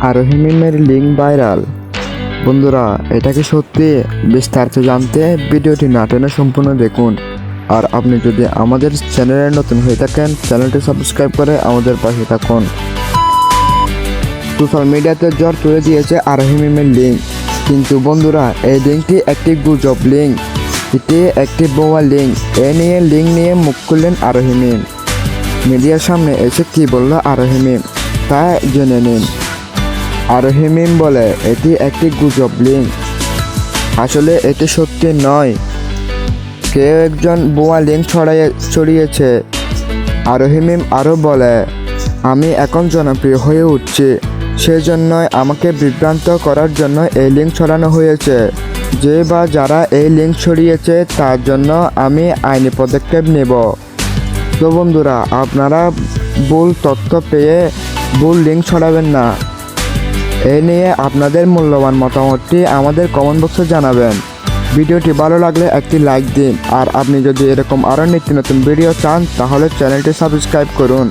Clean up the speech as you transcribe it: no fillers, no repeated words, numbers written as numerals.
আরোহী মিমের link viral. বন্ধুরা, এটা কি সত্যি? বিস্তারিত জানতে ভিডিওটি না টেনে সম্পূর্ণ দেখুন। আর আপনি যদি আমাদের চ্যানেলে নতুন হয়ে থাকেন, চ্যানেলটি সাবস্ক্রাইব করে আমাদের পাশে থাকুন। সোশ্যাল মিডিয়াতে জ্বর তুলে দিয়েছে আরোহী মিমের লিঙ্ক, কিন্তু বন্ধুরা এই লিঙ্কটি একটি গুজব লিঙ্ক, এটি একটি ভুয়া লিঙ্ক। লিঙ্ক নিয়ে মুখ খুললেন আরোহী মিম। মিডিয়ার সামনে এসে কি বলল আরোহী মিম তা জেনে নিন। আরোহী মিম বলে এটি একটি গুজব লিঙ্ক, আসলে এটি সত্যি নয়, কেউ একজন ভুয়া লিঙ্ক ছড়িয়েছে। আরোহী মিম আরও বলে, আমি এখন জনপ্রিয় হয়ে উঠছি, সেজন্যই আমাকে বিভ্রান্ত করার জন্য এই লিঙ্ক ছড়ানো হয়েছে। যে বা যারা এই লিঙ্ক ছড়িয়েছে তার জন্য আমি আইনি পদক্ষেপ নেব। তো বন্ধুরা, আপনারা ভুল তথ্য পেয়ে ভুল লিঙ্ক ছড়াবেন না। এ নিয়ে আপনাদের মূল্যবান মতামতটি আমাদের কমেন্ট বক্সে জানাবেন। ভিডিওটি ভালো লাগলে একটি লাইক দিন। আর আপনি যদি এরকম আরও নিত্য নতুন ভিডিও চান তাহলে চ্যানেলটি সাবস্ক্রাইব করুন।